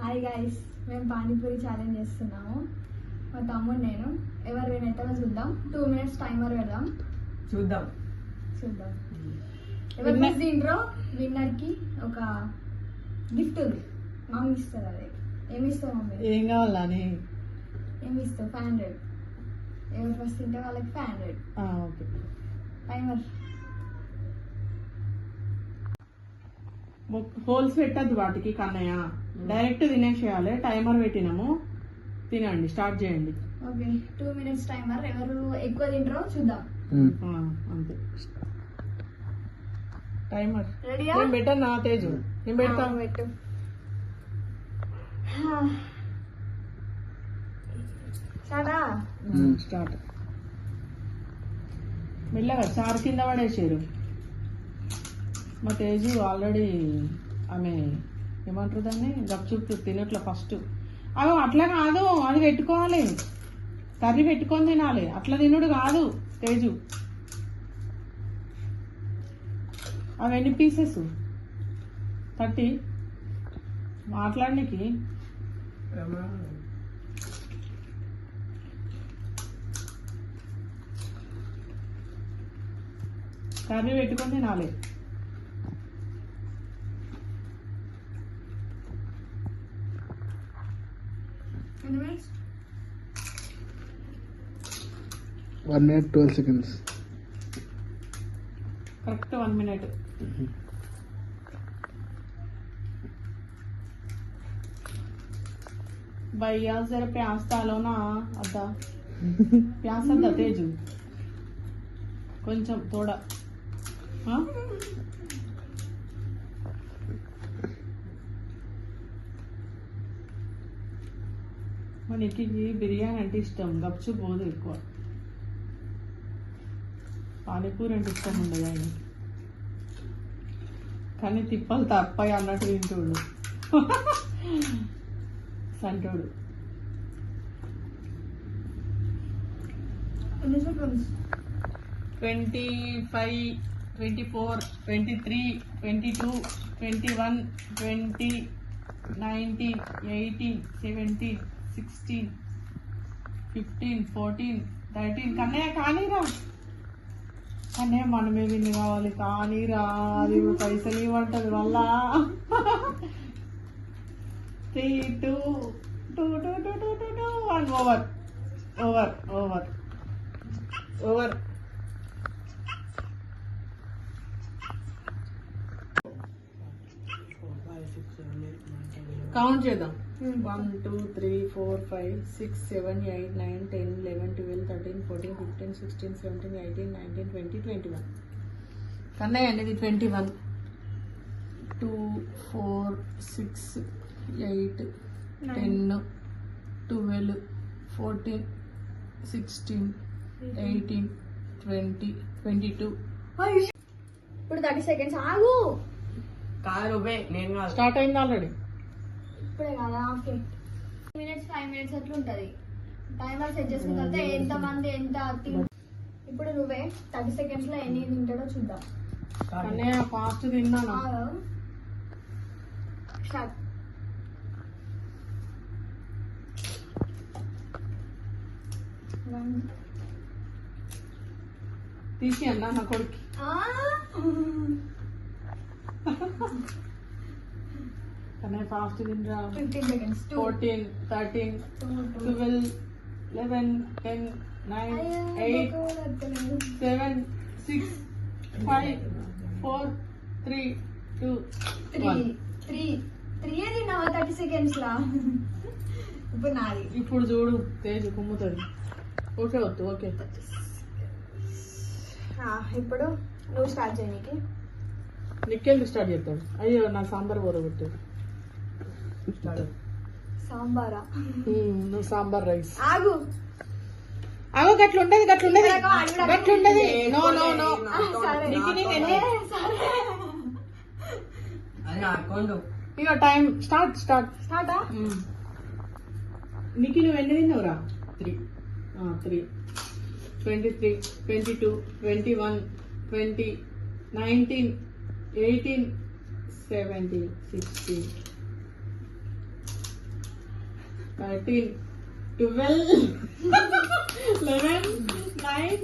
Hi guys, మేము panipuri challenge చేస్తున్నాము. మా తమ్ముడు నేను ఎవరు విన్ అవుతారో చూద్దాం. 2 minutes టైమర్ పెడదాం. చూద్దాం. ఎవరు ఫస్ట్ తింటారో విన్నర్కి ఒక గిఫ్ట్ ఉంది. మమ్మీ ఇస్తుంది. అదే ఏమి ఇస్తావు మమ్మీ? ఏం కావాలని ఏమి ఇస్తావు? 500. ఎవరు ఫస్ట్ తింటే వాళ్ళకి 500. ఓకే. టైమర్. హోల్స్ పెట్టద్దు వాటికి కన్నయ్య, డైరెక్ట్ తినేసేయాలి. టైమర్ పెట్టినాము, తినండి, స్టార్ట్ చేయండి. Okay, 2 minutes timer. ఎవరు ఎక్కువ తింటారో చూద్దాం. అంతే. టైమర్ రెడీయా? నేను పెట్టాను నా తేజు, నేను పెడతాను. పెట్టు. స్టార్ట్. మెల్లగా చారు కింద పడేసారు. మా తేజు ఆల్రెడీ ఆమె ఏమంటారు దాన్ని గప్చుప్ తినట్ల ఫస్ట్. అవి అట్లా కాదు, అది పెట్టుకోవాలి, కర్రీ పెట్టుకొని తినాలి. అట్లా తినుడు కాదు తేజు. అవి ఎన్ని పీసెస్? 30. మాట్లాడడానికి కర్రీ పెట్టుకొని తినాలి. One minute 12 seconds. Correct 1 minute. भैया जरा प्याज डालो ना अद्दा. प्याज अद्दा तेजू కొంచెం थोड़ा. మనకి బిర్యానీ అంటే ఇష్టం, గప్చు పోదు ఎక్కువ. పానీపూరి అంటే ఇష్టం ఉండదు ఆయన, కానీ తిప్పలు తప్పాయి అన్నట్టు తింటుడు సంటోడు. 25, 24, 23, 22, 21, 20, 19, 18, 17, 16, 15, 14, 13. కన్నయ్య కానీరా, కన్నయ్య మనమే విన్ని కావాలి. కానీరా, అది పైసలు ఇవ్వంటది వల్ల. 3, 2, 1. Over over over over. Count చేద్దాం. 1, 2, 3, 4, 5, 6, 7, 8, 9, 10, 11, 12, 13, 14, 15, 16, 17, 18, 19, 20, 21. కన్నయ్య అనేది 21. 2, 4, 6, 8, 10, 12, 14, 16, 18, 20, 22. ఇప్పుడు 30 seconds ఆగు. స్టార్ట్ అయింది ఆల్రెడీ. ఇప్పుడే కదా. ఓకే, 2 minutes 5 minutes అట్లా ఉంటుంది. టైమర్ సెట్ చేసుకున్న తర్వాత ఎంతమంది ఎంత ఇప్పుడు నువ్వే 30 seconds లో ఎన్ని తింటాడో చూద్దాం. కన్నయ్య ఫాస్ట్ తిన్నాను. స్టార్ట్. తీసి అన్నా నా కొడుకు. కన్నయ్య ఫాస్ట్ తినరా. 15 seconds. 14, 13, 12, 11, 10, 9, 8, 7, 6, 5, 4, 3, 2, 1. 3 తిన్నావా 30 seconds లా? ఇప్పుడు నాది. ఇప్పుడు చూడు తేజు కుమ్ముతుంది. ఓకే వద్దు. ఓకే, ఇప్పుడు నువ్వు స్టార్ట్ చేయనీకి. నిక్కెళ్ళి స్టార్ట్ చేద్దాం. అయ్యో నా సాంబార్ కూరబెట్టు. సాంబారా? నువ్వు సాంబార్ రైస్. ఆగు అగో గట్లుండదు, గట్లుండదు, గట్లుండదు. No no no. ఇక టైం స్టార్ట్. స్టార్టా? నీకు నువ్వు ఎన్ని తిన్నావురా? 3, 23, 22, 21, 20, 19, 18, 17, 16, 13, 12, 11, 9,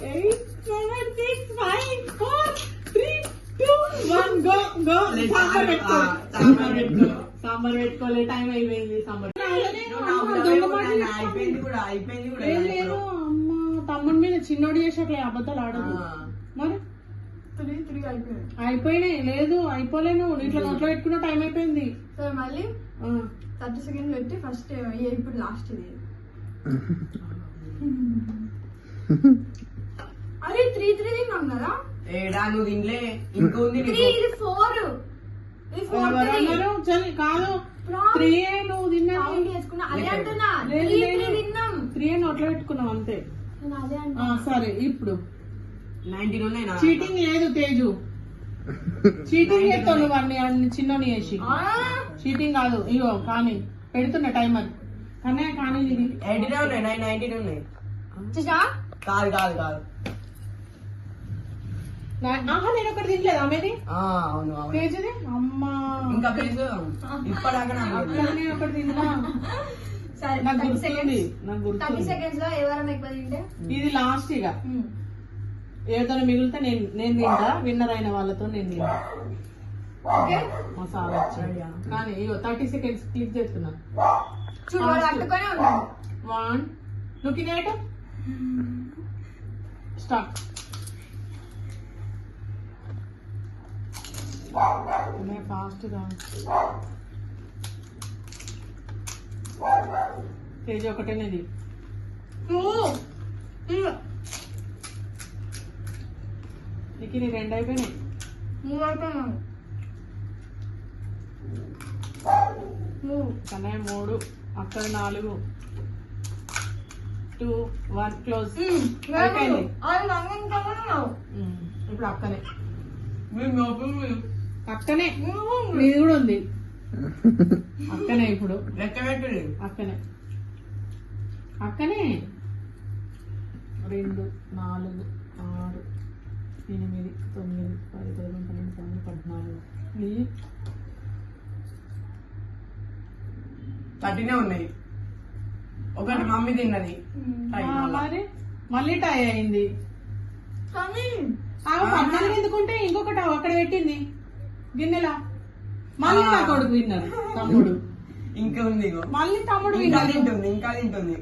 8, 7, 6, 5, 4, 3, 2, 1, go. సాంబార్ పెట్టుకోలే, టైం అయిపోయింది. సాంబార్ లేదు అమ్మ, తమ్ముడి మీద చిన్నోడు చేసేట్లే అబద్ధాలు ఆడదు. మరి 3 అయిపోయింది. అయిపోయినాయి. లేదు అయిపోలేను, ఇట్లా నోట్లో పెట్టుకున్న టైం అయిపోయింది. సో మళ్ళీ 30 సెకండ్లు పెట్టి ఫస్ట్ ఇప్పుడు లాస్ట్ ఇది. అరే 3 తిన్నాం కదా. ఏడా నువ్వు తినలే, ఇంకో ఉంది 3 ఇది 4. ఇది 4 ఎవరన్నారు? చల్ కాదు, 3 నువ్వు తిన్నా. చేసుకున్నా అదే అంటున్నా. లేదు, 3 తిన్నాం. 3 నోట్లో పెట్టుకున్నావు అంతే. నేను అదే అంటున్నా. సరే ఇప్పుడు 19 ఉన్నాయి నా చీటింగ్ లేదు తేజు. చీటింగ్ చేస్తావు నువ్వు అన్ని చిన్నని చేసి. చీటింగ్ కాదు. ఇగో కానీ పెడుతున్నా టైమర్. కన్నయ్య కానీ ఇది 18 ఉన్నాయి, 19 ఉన్నాయి. చూసా కాదు కాదు కాదు. నేను ఒకటి తినలేదు ఆమెది అవును అవును. తేజుది. అమ్మా ఇంకా పేజు ఇప్పటిదాకా నాకు అక్కడ నేను ఒకటి తిన్నా. సరే నాకు 30 గుర్తుంది, సెకండ్స్. నాకు 30 గుర్తుంది. సెకండ్స్ లో ఎవరైనా ఎక్కువ తింటే ఇది లాస్ట్ ఇక ఏదైనా మిగిలితే నేను తింటా. విన్నర్ అయిన వాళ్ళతో నేను తింటా. ఓకే. మసాలా వచ్చి కానీ ఇగో 30 సెకండ్స్ క్లిక్ చేస్తున్నా. చూడు వాడు అట్టుకొనే ఉన్నాడు. 1 లుకింగ్ ఎట్ స్టార్ట్. ఫాస్ట్ గా తేజ్ ఒకటేనేది. నీకు నీ 2 అయిపోయినాయి. 3 అయిపోయినాయి. కన్నయ్య 3, అక్కడ 4, 2, 1 క్లోజ్. అయిపోయింది. ఇప్పుడు అక్కనే అక్కనే ఇది కూడా ఉంది. అక్కనే ఇప్పుడు లెక్క పెట్టు. అక్కనే 2, 4, 6, 8, 9, 10, 11, 12, 13, 14. 30 ఉన్నాయి. ఒకటి మమ్మీ తిన్నది. మరి మళ్ళీ టై అయింది. కానీ 14 ఎందుకుంటే ఇంకొకటి అక్కడ పెట్టింది గిన్నెలా. మళ్ళీ నా కొడుకు విన్నారు. తమ్ముడు ఇంకా ఉంది ఇగో. మళ్ళీ తమ్ముడు ఇంకా విన్నారు. తింటుంది, ఇంకా తింటుంది.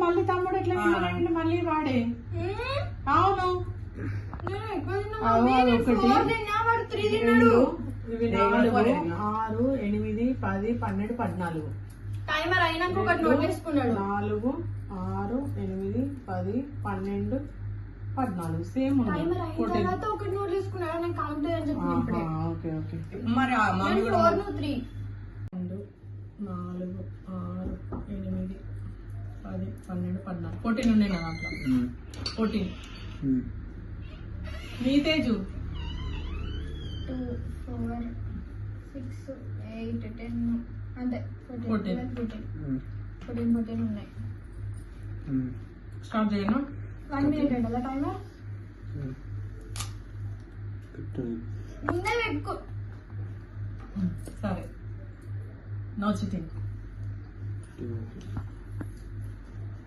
మళ్ళీ తమ్ముడు ఎట్లా విన్నారంటే మళ్ళీ వాడే. అవును నేను ఎక్కువ తిన్నా. అవు, నేను అదొకటి. 4 తిన్నా, వాడు 3 తిన్నాడు. ఇవి 4, 6, 8, 10, 12, 14. టైమర్ అయినాక ఒకటి నోట్ చేసుకున్నాడు. 4, 6, 8, 10, 12, 14 సేమ్ టైమర్ అయిన తర్వాత ఒకటి నోట్ చేసుకున్నాడు. నేను కౌంట్ అని చెప్పిన ఇప్పుడే. Okay okay. మరి ఆ మమ్మీ నేను కూడా 4 నువ్వు 3. 2, 4, 6, 8, 10, 12, 14. 14 ఉన్నాయి నా దాంట్లో. 14 నీ తేజు. 2, 4, 6, 8, 10 అంతే. 14 14 ఉన్నాయి. స్టార్ట్ చేయను. 1 మినిట్ అలా టైమర్ ముందే పెట్టుకో. సరే నో చీటింగ్.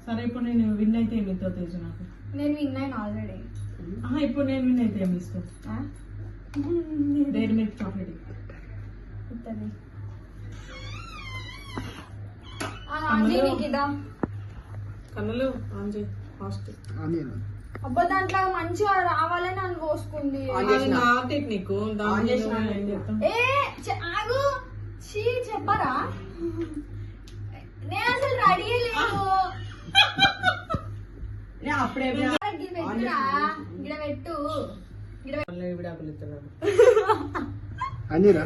సరే ఇప్పుడు నేను విన్ అయితే ఏమి ఇస్తావు తేజు నాకు? నేను విన్ అయినా ఆల్రెడీ. ఇప్పుడు నేను విన్ అయితే ఏమి ఇస్తావు? డైరీ మిల్క్ చాక్లెట్ ఇస్తుంది. కన్నులు ఆన్ చేయి ఫాస్ట్. అబ్బా దాంట్లో మంచిగా రావాలని అని పోసుకుంది. అది నా టెక్నిక్. ఏ ఆగు చీ చెప్పరా. నేను అసలు రెడీ లేదు. అప్పుడే పెట్టురా ఇక్కడ పెట్టు. విడాకులు ఇస్తున్నాను. అనిరా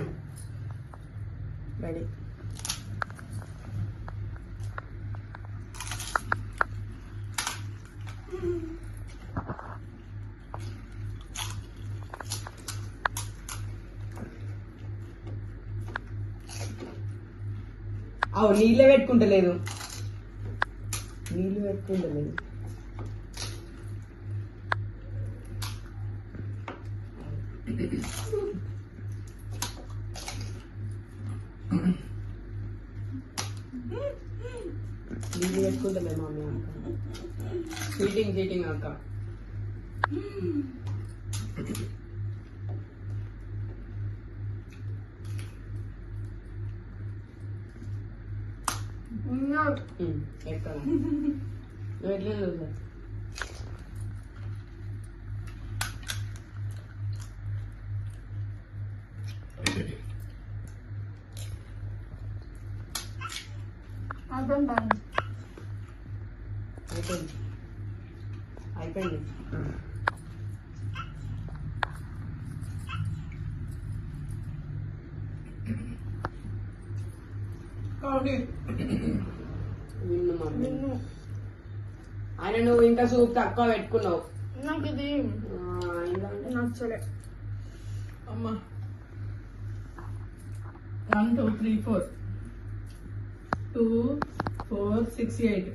రెడీ. అవు నీళ్ళే పెట్టుకుంటలేదు. నీళ్ళు పెట్టుకుంటలేదు. నీళ్ళు పెట్టుకుంటలే మమ్మీ అక్క. చీటింగ్ అక్క. ఎక్కడ నువ్వు ఎట్లా చూసా అయిపోయింది. విన్ను మమ్మీ. ఆయన నువ్వు ఇంకా సూప్ తక్కువ పెట్టుకున్నావు. నాకు ఇది నచ్చలే. అమ్మా 1 2 3 4 2 4 6 8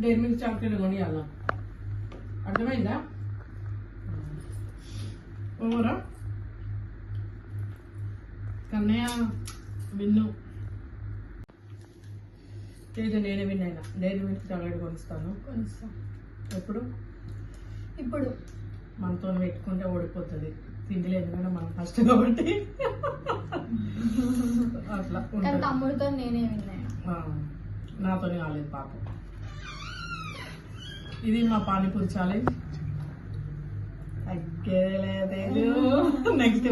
డైరీ మిల్క్ చాక్లెట్ కొనియాలా? అర్థమైందా? ఓవరా కన్నయ్య విన్ను తేజ నేనే విన్నైనా డైరీ మిల్క్ చాక్లెట్ కొనిస్తాను. ఎప్పుడు? ఇప్పుడు మనతో పెట్టుకుంటే ఓడిపోతుంది. తిండిలేదు ఎందుకంటే మనం ఫస్ట్ కాబట్టి అట్లా కానీ ఉంటుంది. తమ్ముడితో నేనే విన్నాను. నాతోనే కాలేదు పాపం. ఇది మా పానీపూరి ఛాలెంజ్. తగ్గలేదు. నెక్స్ట్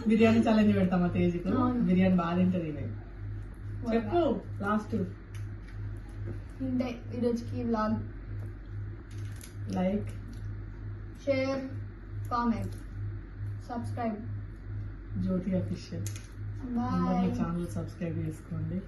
బిర్యానీ ఛాలెంజ్ పెడతామా తేజకు? బిర్యానీ బాగా తింటది. చెప్పు లాస్ట్. ఇంతే ఈరోజుకి vlog. Like, share, comment, subscribe. Jyothi official bye. Channel subscribe చేసుకోండి.